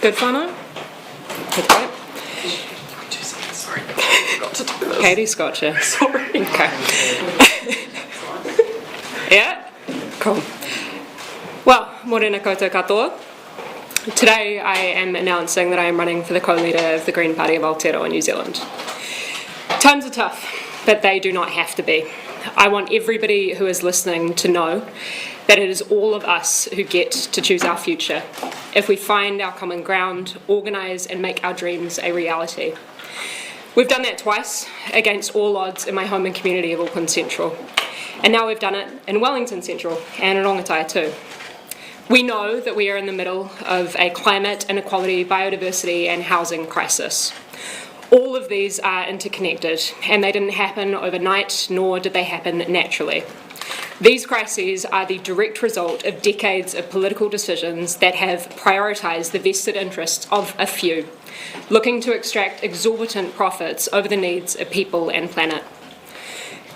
Good whānau? Okay. Sorry, I forgot to do this. Katie's got you. Sorry. Okay. Yeah? Cool. Well, morena koutou katoa. Today I am announcing that I am running for the co-leader of the Green Party of Aotearoa, New Zealand. Times are tough, but they do not have to be. I want everybody who is listening to know that it is all of us who get to choose our future if we find our common ground, organise and make our dreams a reality. We've done that twice, against all odds, in my home and community of Auckland Central. And now we've done it in Wellington Central and in Rongotai too. We know that we are in the middle of a climate, inequality, biodiversity and housing crisis. All of these are interconnected, and they didn't happen overnight, nor did they happen naturally. These crises are the direct result of decades of political decisions that have prioritised the vested interests of a few, looking to extract exorbitant profits over the needs of people and planet.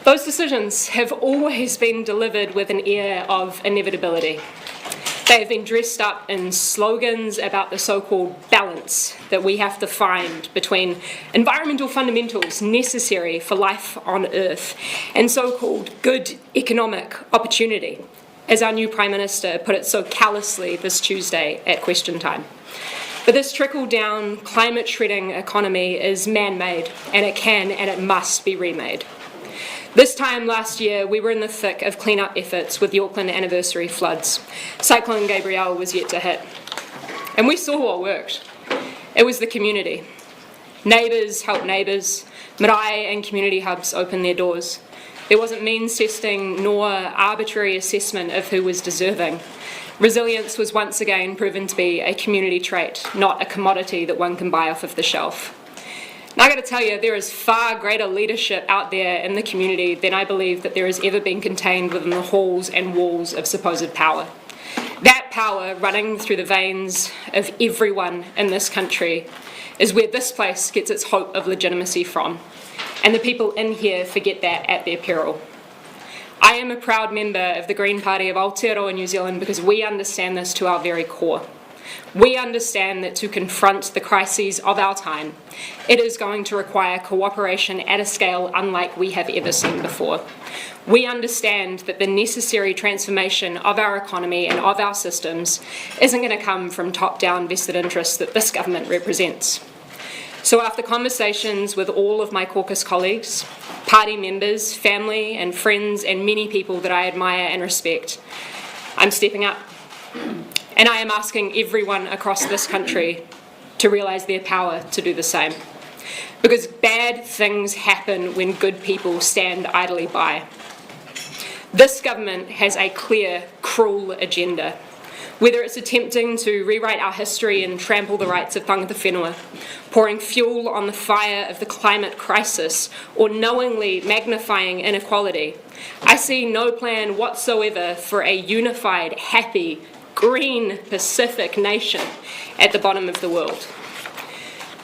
Those decisions have always been delivered with an air of inevitability. They have been dressed up in slogans about the so-called balance that we have to find between environmental fundamentals necessary for life on Earth and so-called good economic opportunity, as our new Prime Minister put it so callously this Tuesday at question time. But this trickle-down, climate-shredding economy is man-made, and it can and it must be remade. This time last year, we were in the thick of clean-up efforts with the Auckland anniversary floods. Cyclone Gabrielle was yet to hit. And we saw what worked. It was the community. Neighbours helped neighbours. Marae and community hubs opened their doors. There wasn't means testing nor arbitrary assessment of who was deserving. Resilience was once again proven to be a community trait, not a commodity that one can buy off of the shelf. Now I got to tell you, there is far greater leadership out there in the community than I believe that there has ever been contained within the halls and walls of supposed power. That power running through the veins of everyone in this country is where this place gets its hope of legitimacy from. And the people in here forget that at their peril. I am a proud member of the Green Party of Aotearoa, New Zealand, because we understand this to our very core. We understand that to confront the crises of our time, it is going to require cooperation at a scale unlike we have ever seen before. We understand that the necessary transformation of our economy and of our systems isn't going to come from top-down vested interests that this government represents. So after conversations with all of my caucus colleagues, party members, family and friends and many people that I admire and respect, I'm stepping up. And I am asking everyone across this country to realise their power to do the same. Because bad things happen when good people stand idly by. This government has a clear, cruel agenda. Whether it's attempting to rewrite our history and trample the rights of tangata whenua, pouring fuel on the fire of the climate crisis, or knowingly magnifying inequality, I see no plan whatsoever for a unified, happy, green Pacific nation at the bottom of the world.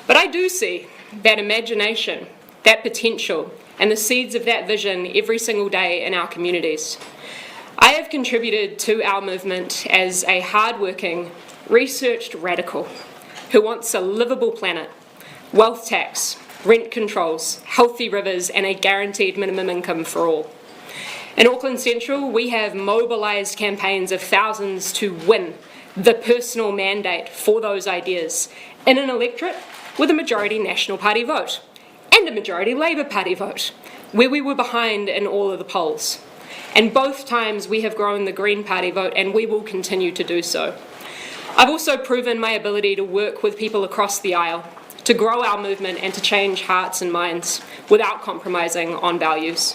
But I do see that imagination, that potential, and the seeds of that vision every single day in our communities. I have contributed to our movement as a hard-working, researched radical who wants a livable planet, wealth tax, rent controls, healthy rivers, and a guaranteed minimum income for all. In Auckland Central, we have mobilised campaigns of thousands to win the personal mandate for those ideas in an electorate with a majority National Party vote and a majority Labour Party vote, where we were behind in all of the polls. And both times we have grown the Green Party vote, and we will continue to do so. I've also proven my ability to work with people across the aisle, to grow our movement and to change hearts and minds without compromising on values.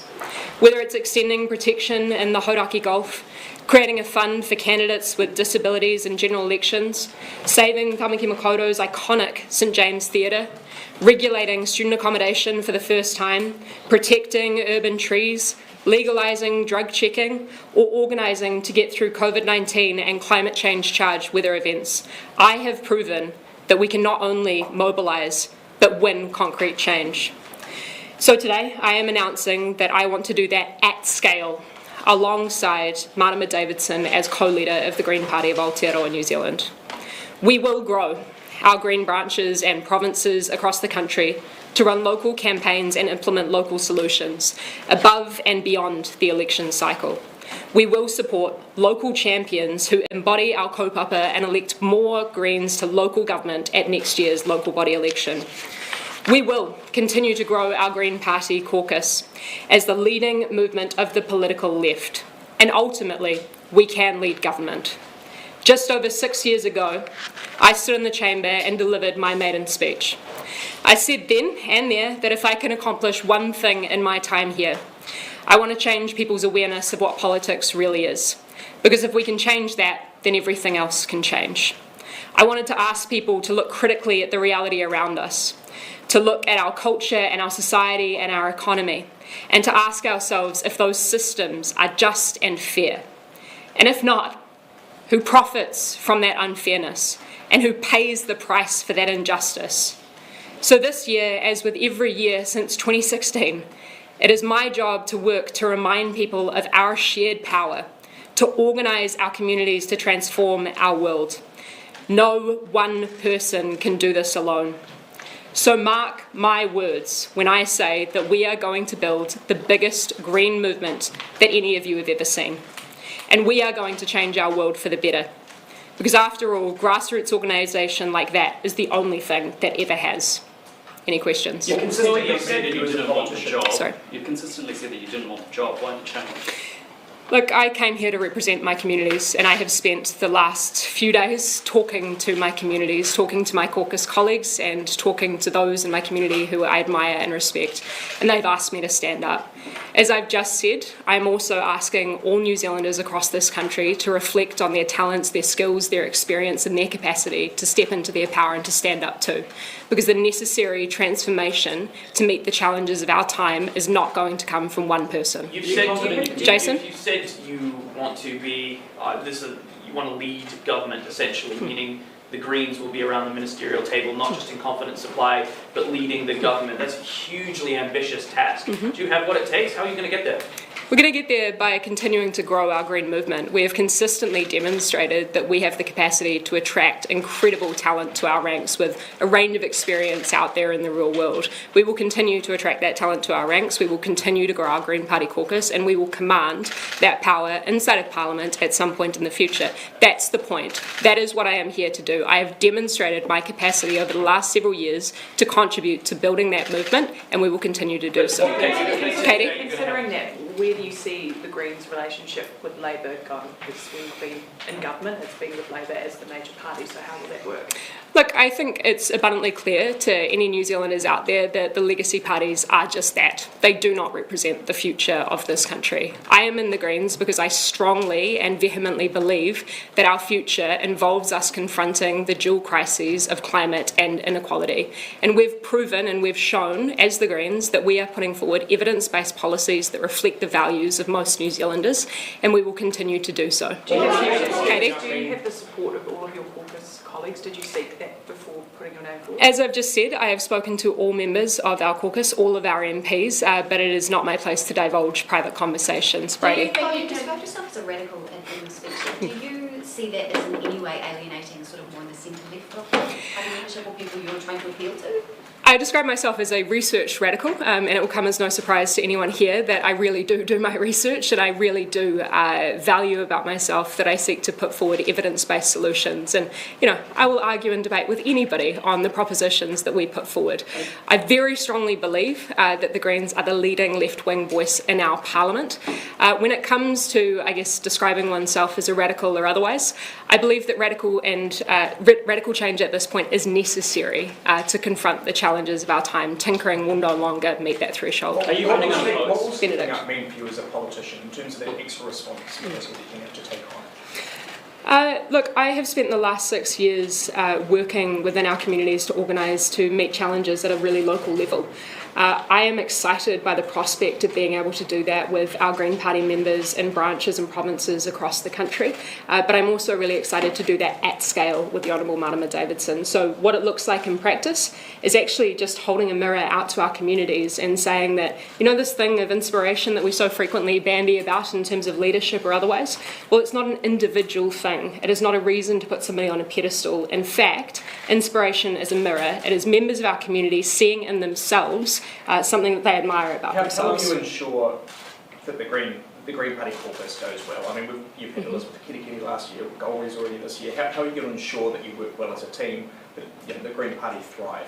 Whether it's extending protection in the Hauraki Gulf, creating a fund for candidates with disabilities in general elections, saving Tamaki Makoto's iconic St James Theatre, regulating student accommodation for the first time, protecting urban trees, legalising drug checking, or organising to get through COVID-19 and climate change charged weather events, I have proven that we can not only mobilise, but win concrete change. So today, I am announcing that I want to do that at scale, alongside Marama Davidson as co-leader of the Green Party of Aotearoa, New Zealand. We will grow, our green branches and provinces across the country to run local campaigns and implement local solutions above and beyond the election cycle. We will support local champions who embody our kaupapa and elect more Greens to local government at next year's local body election. We will continue to grow our Green Party caucus as the leading movement of the political left, and ultimately, we can lead government. Just over 6 years ago, I stood in the chamber and delivered my maiden speech. I said then and there that if I can accomplish one thing in my time here, I want to change people's awareness of what politics really is. Because if we can change that, then everything else can change. I wanted to ask people to look critically at the reality around us, to look at our culture and our society and our economy, and to ask ourselves if those systems are just and fair. And if not, who profits from that unfairness and who pays the price for that injustice? So this year, as with every year since 2016, it is my job to work to remind people of our shared power, to organise our communities to transform our world. No one person can do this alone. So mark my words when I say that we are going to build the biggest green movement that any of you have ever seen. And we are going to change our world for the better. Because after all, grassroots organisation like that is the only thing that ever has. Any questions? You consistently said that you didn't want a job. Sorry. You consistently said that you didn't want a job. Why did you change? Look, I came here to represent my communities, and I have spent the last few days talking to my communities, talking to my caucus colleagues and talking to those in my community who I admire and respect, and they've asked me to stand up. As I've just said, I'm also asking all New Zealanders across this country to reflect on their talents, their skills, their experience and their capacity to step into their power and to stand up too. Because the necessary transformation to meet the challenges of our time is not going to come from one person. Jason? You said you want to be, you want to lead government essentially, meaning the Greens will be around the ministerial table, not just in confidence supply, but leading the government. That's a hugely ambitious task. Do you have what it takes? How are you going to get there? We're going to get there by continuing to grow our green movement. We have consistently demonstrated that we have the capacity to attract incredible talent to our ranks with a range of experience out there in the real world. We will continue to attract that talent to our ranks. We will continue to grow our Green Party caucus, and we will command that power inside of Parliament at some point in the future. That's the point. That is what I am here to do. I have demonstrated my capacity over the last several years to contribute to building that movement, and we will continue to do so. Katie? Considering that, where do you see the Greens' relationship with Labour going? Because we've been in government, it's been with Labour as the major party, so how will that work? Look, I think it's abundantly clear to any New Zealanders out there that the legacy parties are just that. They do not represent the future of this country. I am in the Greens because I strongly and vehemently believe that our future involves us confronting the dual crises of climate and inequality. And we've proven and we've shown as the Greens that we are putting forward evidence-based policies that reflect the values of most New Zealanders, and we will continue to do so. Katie? Do you have the support of all of your caucus colleagues? Did you seek that before putting your name forward? As I've just said, I have spoken to all members of our caucus, all of our MPs, but it is not my place to divulge private conversations. Brady? You described yourself as a radical in the speech. Do you see that as in any way alienating sort of more in the centre-left of party membership or people you're trying to appeal to? I describe myself as a research radical, and it will come as no surprise to anyone here that I really do my research, and I really do value about myself that I seek to put forward evidence-based solutions. And, I will argue and debate with anybody on the propositions that we put forward. I very strongly believe that the Greens are the leading left-wing voice in our Parliament. When it comes to, describing oneself as a radical or otherwise, I believe that radical change at this point is necessary to confront the challenges of our time. Tinkering will no longer meet that threshold. Are you running unopposed? What will speaking up mean for you as a politician in terms of that extra responsibility that you have to take on? Look, I have spent the last 6 years working within our communities to organise to meet challenges at a really local level. I am excited by the prospect of being able to do that with our Green Party members in branches and provinces across the country, but I'm also really excited to do that at scale with the Honourable Marama Davidson. So what it looks like in practice is actually just holding a mirror out to our communities and saying that, this thing of inspiration that we so frequently bandy about in terms of leadership or otherwise, well, it's not an individual thing. thing. It is not a reason to put somebody on a pedestal. In fact, inspiration is a mirror. It is members of our community seeing in themselves something that they admire about How themselves. will you ensure that the Green Party caucus goes well? I mean, you've had Elizabeth Kitty last year, Golri's already this year. How are you going to ensure that you work well as a team, that the Green Party thrive?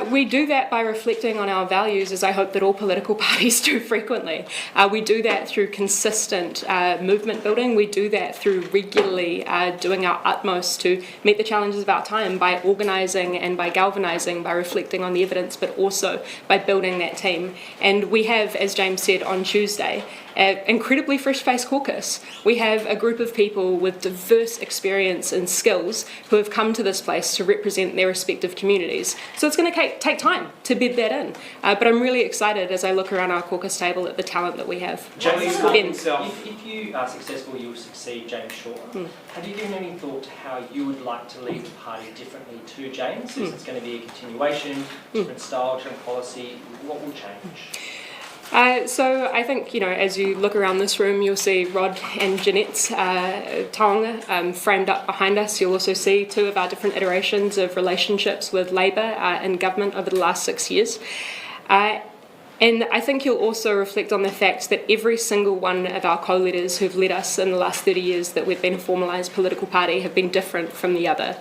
We do that by reflecting on our values, as I hope that all political parties do frequently. We do that through consistent movement building. We do that through regularly doing our utmost to meet the challenges of our time by organising and by galvanising, by reflecting on the evidence, but also by building that team. And we have, as James said on Tuesday, an incredibly fresh-faced caucus. We have a group of people with diverse experience and skills who have come to this place to represent their respective communities. So it's going to take time to bed that in. But I'm really excited as I look around our caucus table at the talent that we have. James, Ben. if you are successful, you'll succeed James Shaw. Have you given any thought to how you would like to lead the party differently to James? Is it going to be a continuation, different style, different policy? What will change? So I think, as you look around this room, you'll see Rod and Jeanette's taonga framed up behind us. You'll also see two of our different iterations of relationships with Labour in government over the last 6 years. And I think you'll also reflect on the fact that every single one of our co-leaders who've led us in the last 30 years that we've been a formalised political party have been different from the other.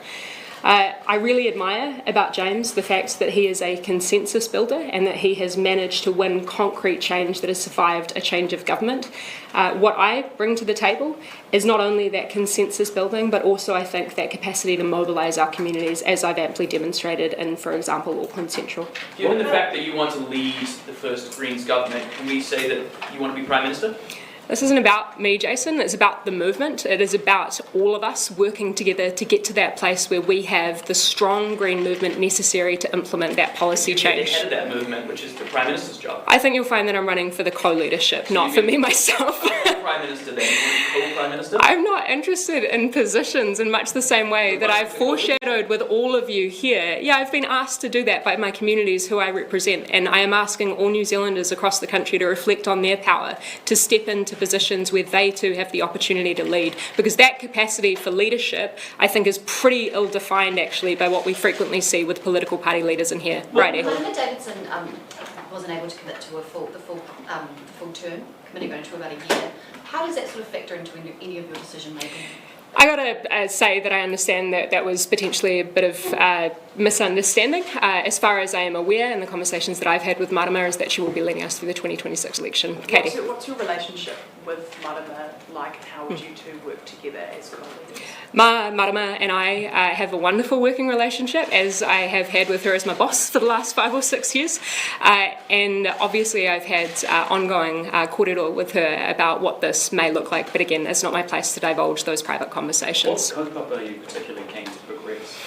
I really admire about James the fact that he is a consensus builder and that he has managed to win concrete change that has survived a change of government. What I bring to the table is not only that consensus building, but also I think that capacity to mobilise our communities, as I've amply demonstrated in, for example, Auckland Central. Given the fact that you want to lead the first Greens government, can we say that you want to be Prime Minister? This isn't about me, Jason. It's about the movement. It is about all of us working together to get to that place where we have the strong green movement necessary to implement that policy change. You're the head of that movement, which is the Prime Minister's job. I think you'll find that I'm running for the co-leadership, not for me myself. Prime Minister then, co-Prime Minister? I'm not interested in positions in much the same way that I've foreshadowed with all of you here. Yeah, I've been asked to do that by my communities who I represent, and I am asking all New Zealanders across the country to reflect on their power, to step into positions where they too have the opportunity to lead, because that capacity for leadership I think is pretty ill-defined actually by what we frequently see with political party leaders in here. Right, Melinda Davidson wasn't able to commit to the full term, committing going to about a year. How does that sort of factor into any of your decision making? I got to say that I understand that that was potentially a bit of misunderstanding. As far as I am aware, in the conversations that I've had with Marama, is that she will be leading us through the 2026 election. Katie. What's your relationship with Marama like, and how would you two work together as co-leaders? Marama and I have a wonderful working relationship, as I have had with her as my boss for the last 5 or 6 years. And obviously I've had ongoing kōrero with her about what this may look like, but again, it's not my place to divulge those private conversations. What kaupapa are you particularly keen to progress?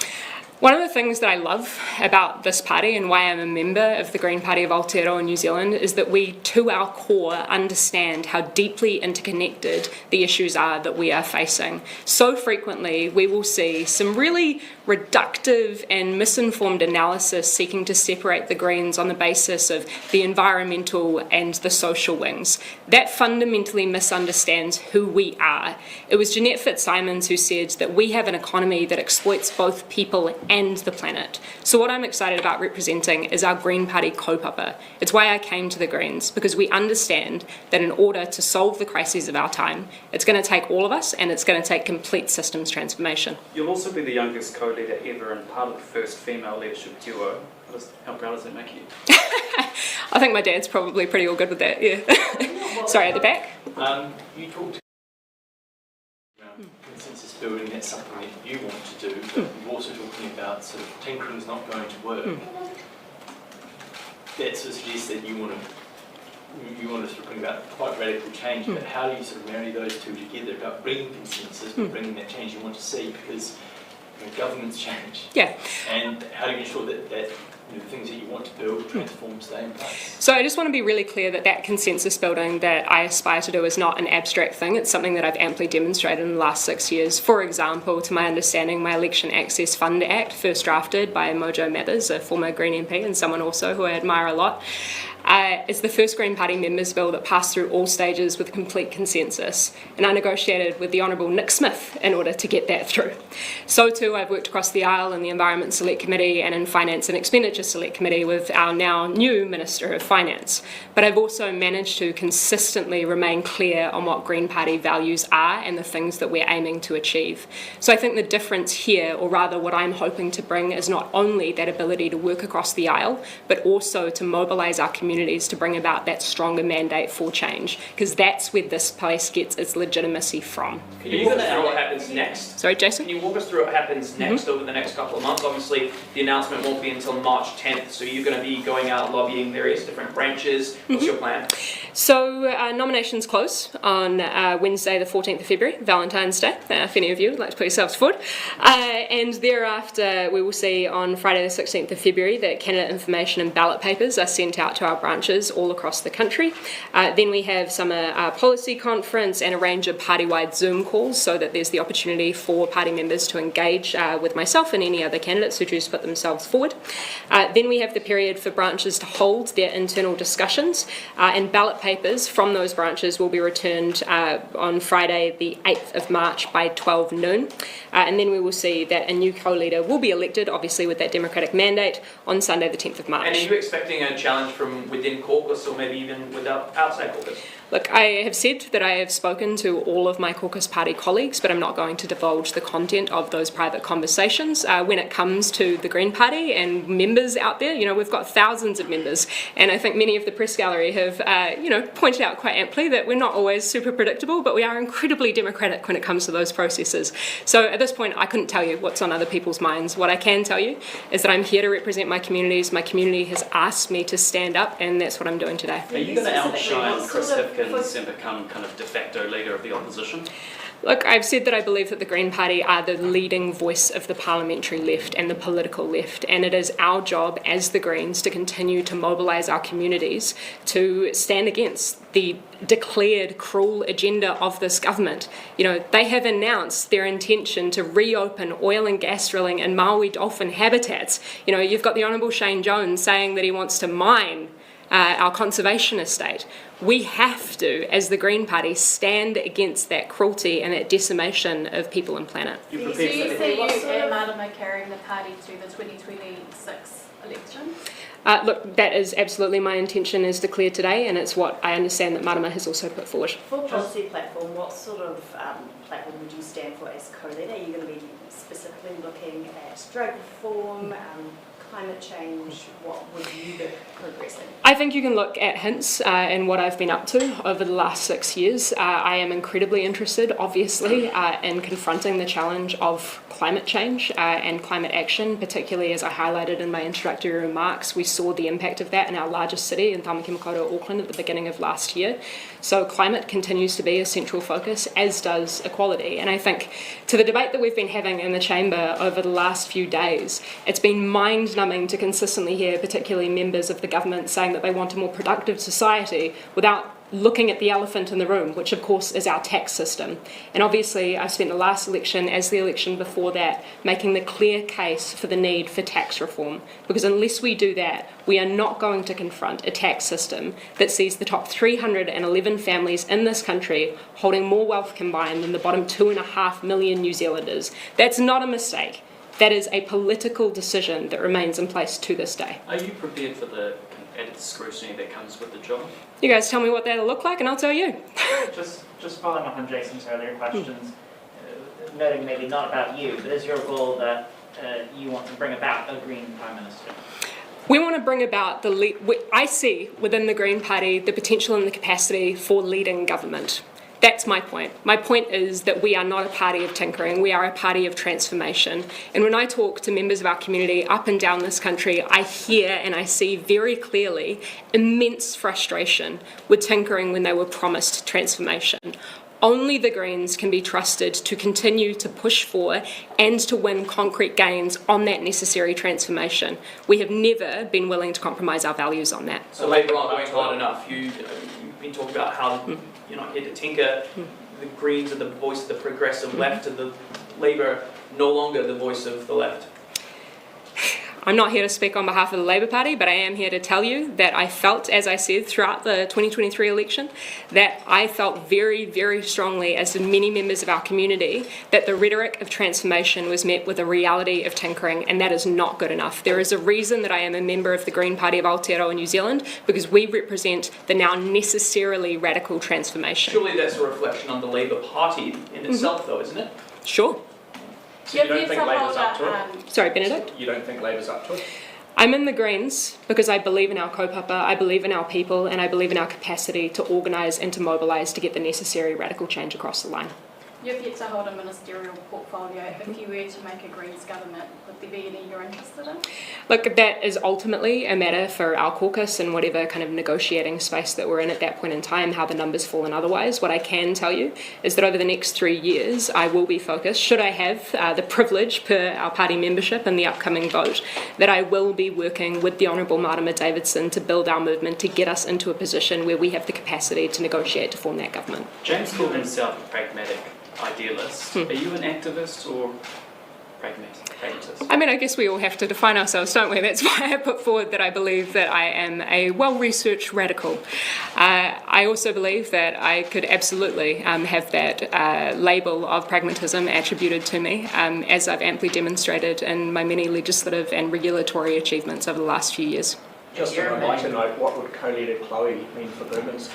One of the things that I love about this party and why I'm a member of the Green Party of Aotearoa New Zealand is that we, to our core, understand how deeply interconnected the issues are that we are facing. So frequently we will see some really reductive and misinformed analysis seeking to separate the Greens on the basis of the environmental and the social wings. That fundamentally misunderstands who we are. It was Jeanette Fitzsimons who said that we have an economy that exploits both people and the planet. So what I'm excited about representing is our Green Party kaupapa. It's why I came to the Greens, because we understand that in order to solve the crises of our time, it's going to take all of us and it's going to take complete systems transformation. You'll also be the youngest co-leader ever and part of the first female leadership duo. How proud does that make you? I think my dad's probably pretty all good with that, yeah. Sorry, at the back. You talked about consensus building, that's something that you want to do, but you're also talking about sort of tinkering's not going to work. That sort of suggests that you want to sort of bring about quite radical change, but how do you sort of marry those two together about bringing consensus, but bringing that change you want to see, because governments change. Yeah. And how do you ensure that the things that you want to build, transform, stay in place? So I just want to be really clear that that consensus building that I aspire to do is not an abstract thing. It's something that I've amply demonstrated in the last 6 years. For example, to my understanding, my Election Access Fund Act, first drafted by Mojo Mathers, a former Green MP and someone also who I admire a lot, is the first Green Party members' bill that passed through all stages with complete consensus, and I negotiated with the Honourable Nick Smith in order to get that through. So too, I've worked across the aisle in the Environment Select Committee and in Finance and Expenditure Select Committee with our now new Minister of Finance. But I've also managed to consistently remain clear on what Green Party values are and the things that we're aiming to achieve. So I think the difference here, or rather what I'm hoping to bring, is not only that ability to work across the aisle, but also to mobilise our communities to bring about that stronger mandate for change, because that's where this place gets its legitimacy from. Can you walk us through what happens next? Sorry, Jason? Can you walk us through what happens next over the next couple of months? Obviously, the announcement won't be until March 10th, so you're going to be going out lobbying various different branches. What's your plan? So nominations close on Wednesday the 14th of February, Valentine's Day, if any of you would like to put yourselves forward. And thereafter we will see on Friday the 16th of February that candidate information and ballot papers are sent out to our branches all across the country. Then we have summer policy conference and a range of party-wide Zoom calls so that there's the opportunity for party members to engage with myself and any other candidates who choose to put themselves forward. Then we have the period for branches to hold their internal discussions, and ballot papers from those branches will be returned on Friday the 8th of March by 12 noon. And then we will see that a new co-leader will be elected, obviously with that democratic mandate, on Sunday the 10th of March. And are you expecting a challenge from within caucus or maybe even without outside caucus? Look, I have said that I have spoken to all of my caucus party colleagues, but I'm not going to divulge the content of those private conversations. When it comes to the Green Party and members out there, we've got thousands of members, and I think many of the press gallery have, pointed out quite amply that we're not always super predictable, but we are incredibly democratic when it comes to those processes. So at this point, I couldn't tell you what's on other people's minds. What I can tell you is that I'm here to represent my communities. My community has asked me to stand up, and that's what I'm doing today. Are you going to outshine Chris Hipkins and become kind of de facto leader of the opposition? Look, I've said that I believe that the Green Party are the leading voice of the parliamentary left and the political left, and it is our job as the Greens to continue to mobilise our communities to stand against the declared cruel agenda of this government. They have announced their intention to reopen oil and gas drilling in Maui dolphin habitats. You've got the Honourable Shane Jones saying that he wants to mine our conservation estate. We have to, as the Green Party, stand against that cruelty and that decimation of people and planet. Do you see you and Marama carrying the party to the 2026 election? Look, that is absolutely my intention as declared today, and it's what I understand that Marama has also put forward. For policy platform, what sort of platform would you stand for as co-leader? Are you going to be specifically looking at drug reform, climate change? What would you be progressing? I think you can look at hints in what I've been up to over the last 6 years. I am incredibly interested, obviously, in confronting the challenge of climate change and climate action, particularly as I highlighted in my introductory remarks. We saw the impact of that in our largest city, in Tamaki Makaurau, Auckland, at the beginning of last year. So climate continues to be a central focus, as does equality. And I think to the debate that we've been having in the chamber over the last few days, it's been mind-numbing to consistently hear particularly members of the government saying that they want a more productive society without looking at the elephant in the room, which of course is our tax system. And obviously I spent the last election, as the election before that, making the clear case for the need for tax reform, because unless we do that, we are not going to confront a tax system that sees the top 311 families in this country holding more wealth combined than the bottom 2.5 million New Zealanders. That's not a mistake. That is a political decision that remains in place to this day. Are you prepared for the added scrutiny that comes with the job? You guys tell me what that'll look like and I'll tell you. Just following up on Jason's earlier questions, noting maybe not about you, but is your goal that you want to bring about a Green Prime Minister? We want to bring about I see within the Green Party the potential and the capacity for leading government. That's my point. My point is that we are not a party of tinkering, we are a party of transformation. And when I talk to members of our community up and down this country, I hear and I see very clearly immense frustration with tinkering when they were promised transformation. Only the Greens can be trusted to continue to push for and to win concrete gains on that necessary transformation. We have never been willing to compromise our values on that. So Labour aren't going hard enough. You've been talking about how you're not here to tinker. The Greens are the voice of the progressive left, and the Labour no longer the voice of the left. I'm not here to speak on behalf of the Labour Party, but I am here to tell you that I felt, as I said, throughout the 2023 election, that I felt very, very strongly, as did many members of our community, that the rhetoric of transformation was met with a reality of tinkering, and that is not good enough. There is a reason that I am a member of the Green Party of Aotearoa New Zealand, because we represent the now necessarily radical transformation. Surely that's a reflection on the Labour Party in itself, though, isn't it? Sure. So you don't think Labour's up to it? Sorry, Benedict? You don't think Labour's up to it? I'm in the Greens because I believe in our kaupapa, I believe in our people, and I believe in our capacity to organise and to mobilise to get the necessary radical change across the line. You've yet to hold a ministerial portfolio. If you were to make a Greens government, would there be any you're interested in? Look, that is ultimately a matter for our caucus and whatever kind of negotiating space that we're in at that point in time, how the numbers fall and otherwise. What I can tell you is that over the next 3 years, I will be focused, should I have the privilege per our party membership in the upcoming vote, that I will be working with the Honourable Marama Davidson to build our movement to get us into a position where we have the capacity to negotiate to form that government. James called himself a pragmatic idealist. Are you an activist or pragmatist? I mean, I guess we all have to define ourselves, don't we? That's why I put forward that I believe that I am a well-researched radical. I also believe that I could absolutely have that label of pragmatism attributed to me, as I've amply demonstrated in my many legislative and regulatory achievements over the last few years. Just on a lighter note, what would co-leader Chlöe mean for boomers?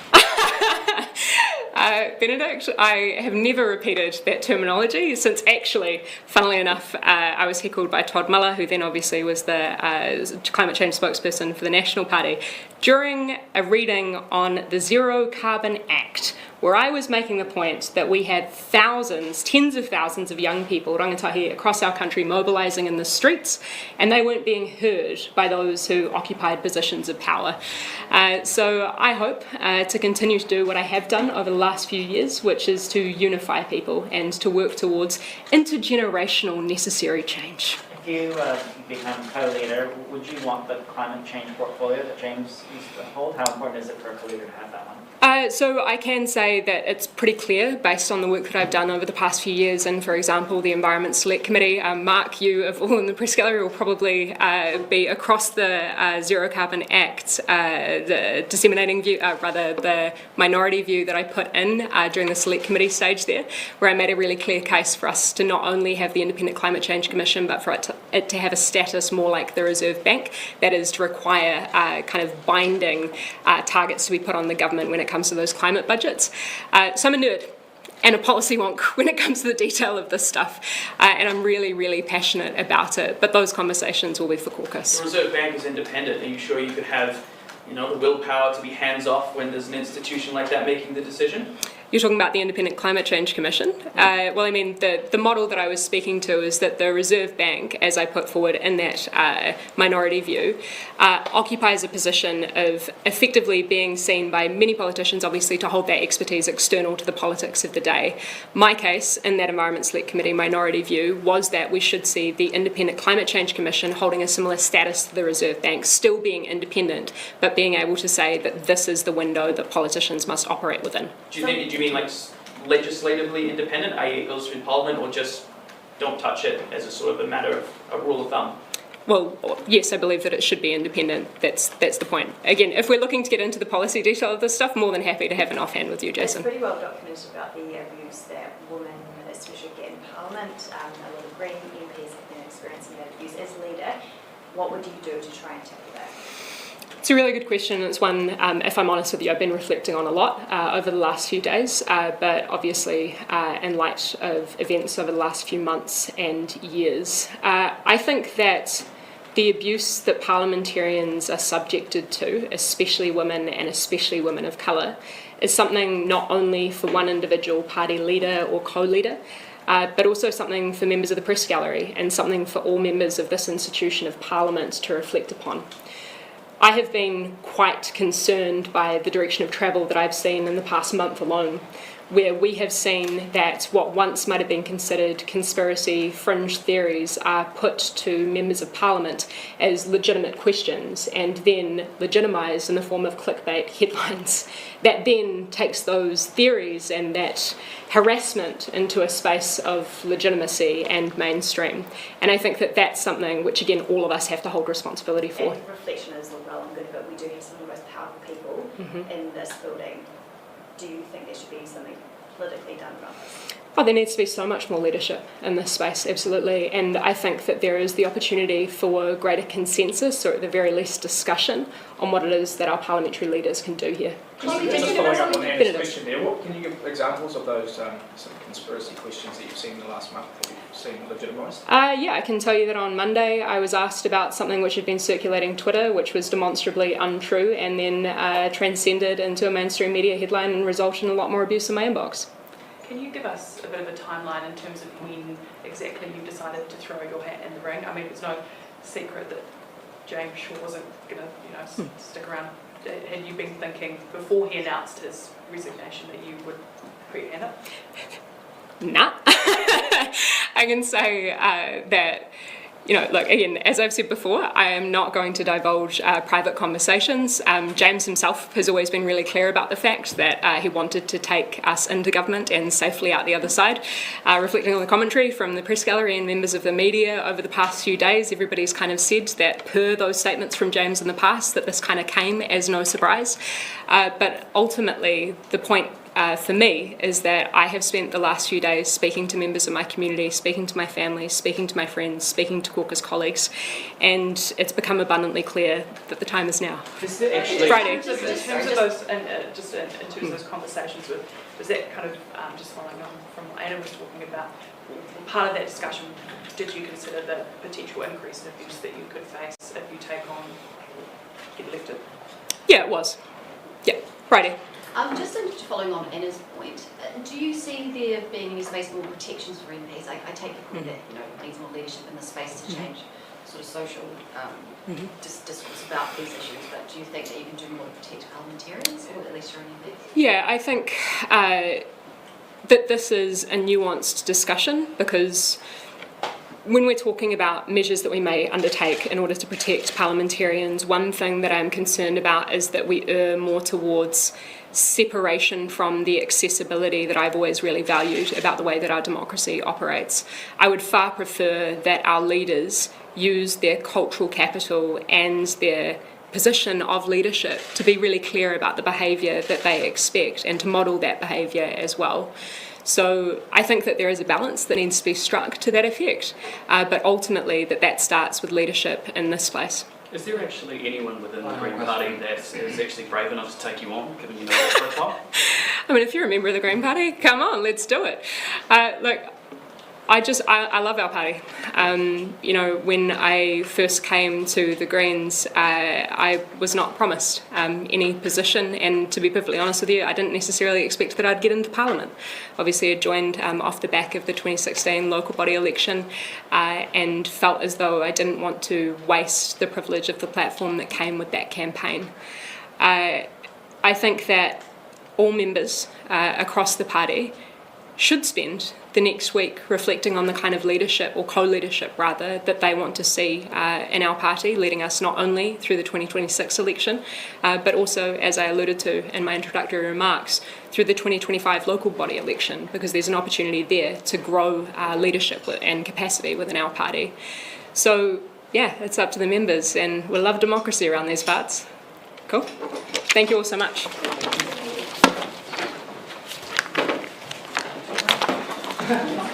Benedict, I have never repeated that terminology since actually, funnily enough, I was heckled by Todd Muller, who then obviously was the climate change spokesperson for the National Party, during a reading on the Zero Carbon Act, where I was making the point that we had thousands, tens of thousands of young people, rangatahi, across our country mobilising in the streets, and they weren't being heard by those who occupied positions of power. So I hope to continue to do what I have done over the last few years, which is to unify people and to work towards intergenerational necessary change. If you become co-leader, would you want the climate change portfolio that James used to hold? How important is it for a co-leader to have that one? So I can say that it's pretty clear, based on the work that I've done over the past few years, and for example, the Environment Select Committee. Mark, you of all in the press gallery will probably be across the Zero Carbon Act, the disseminating view, the minority view that I put in during the Select Committee stage there, where I made a really clear case for us to not only have the Independent Climate Change Commission, but for it to have a status more like the Reserve Bank, that is to require kind of binding targets to be put on the government when it comes to those climate budgets. So I'm a nerd and a policy wonk when it comes to the detail of this stuff, and I'm really, really passionate about it, but those conversations will be for caucus. The Reserve Bank is independent. Are you sure you could have, the willpower to be hands-off when there's an institution like that making the decision? You're talking about the Independent Climate Change Commission. Well, I mean, the model that I was speaking to is that the Reserve Bank, as I put forward in that minority view, occupies a position of effectively being seen by many politicians, obviously, to hold that expertise external to the politics of the day. My case in that Environment Select Committee minority view was that we should see the Independent Climate Change Commission holding a similar status to the Reserve Bank, still being independent, but being able to say that this is the window that politicians must operate within. Do you mean like legislatively independent, i.e. it goes through Parliament, or just don't touch it as a sort of a matter of a rule of thumb? Well, yes, I believe that it should be independent. That's the point. Again, if we're looking to get into the policy detail of this stuff, more than happy to have an offhand with you, Jason. It's pretty well documented about the abuse that women especially get in Parliament. A lot of Green MPs have been experiencing that abuse. As leader, what would you do to try and tackle that? It's a really good question. It's one, if I'm honest with you, I've been reflecting on a lot over the last few days, but obviously in light of events over the last few months and years. I think that the abuse that parliamentarians are subjected to, especially women and especially women of colour, is something not only for one individual party leader or co-leader, but also something for members of the press gallery and something for all members of this institution of Parliament to reflect upon. I have been quite concerned by the direction of travel that I've seen in the past month alone, where we have seen that what once might have been considered conspiracy fringe theories are put to members of parliament as legitimate questions and then legitimised in the form of clickbait headlines. That then takes those theories and that harassment into a space of legitimacy and mainstream. And I think that that's something which, again, all of us have to hold responsibility for. And reflection is all well and good, but we do have some of the most powerful people in this building. Do you think there should be something politically done about this? Oh, there needs to be so much more leadership in this space, absolutely. And I think that there is the opportunity for greater consensus, or at the very least discussion, on what it is that our parliamentary leaders can do here. Just following up on Anna's question there, what can you give examples of those sort of conspiracy questions that you've seen in the last month that you've seen legitimised? Yeah, I can tell you that on Monday I was asked about something which had been circulating Twitter, which was demonstrably untrue, and then transcended into a mainstream media headline and resulted in a lot more abuse in my inbox. Can you give us a bit of a timeline in terms of when exactly you decided to throw your hat in the ring? I mean, it's no secret that James Shaw wasn't going to, stick around. Had you been thinking before he announced his resignation that you would put your hand up? Nah. I can say that, look, again, as I've said before, I am not going to divulge private conversations. James himself has always been really clear about the fact that he wanted to take us into government and safely out the other side. Reflecting on the commentary from the press gallery and members of the media over the past few days, everybody's kind of said that per those statements from James in the past, that this kind of came as no surprise. But ultimately, the point for me is that I have spent the last few days speaking to members of my community, speaking to my family, speaking to my friends, speaking to caucus colleagues, and it's become abundantly clear that the time is now. Is there actually, Friday. in terms of those, just in terms of those conversations, was that kind of just following on from what Anna was talking about? Part of that discussion, did you consider the potential increase in abuse that you could face if you get elected? Yeah, it was. Yeah, Friday. Just following on Anna's point, do you see there being any space for more protections for MPs? I take the point that needs more leadership in the space to change sort of social discourse about these issues, but do you think that you can do more to protect parliamentarians, or at least your own MPs? Yeah, I think that this is a nuanced discussion, because when we're talking about measures that we may undertake in order to protect parliamentarians, one thing that I'm concerned about is that we err more towards separation from the accessibility that I've always really valued about the way that our democracy operates. I would far prefer that our leaders use their cultural capital and their position of leadership to be really clear about the behaviour that they expect and to model that behaviour as well. So I think that there is a balance that needs to be struck to that effect, but ultimately that starts with leadership in this place. Is there actually anyone within the Green Party that is actually brave enough to take you on, given you know that profile? I mean, if you're a member of the Green Party, come on, let's do it. Look, I love our party. When I first came to the Greens, I was not promised any position, and to be perfectly honest with you, I didn't necessarily expect that I'd get into Parliament. Obviously, I joined off the back of the 2016 local body election and felt as though I didn't want to waste the privilege of the platform that came with that campaign. I think that all members across the party should spend the next week reflecting on the kind of leadership, or co-leadership rather, that they want to see in our party, leading us not only through the 2026 election, but also, as I alluded to in my introductory remarks, through the 2025 local body election, because there's an opportunity there to grow leadership and capacity within our party. So, yeah, it's up to the members, and we love democracy around these parts. Cool. Thank you all so much. Thank you.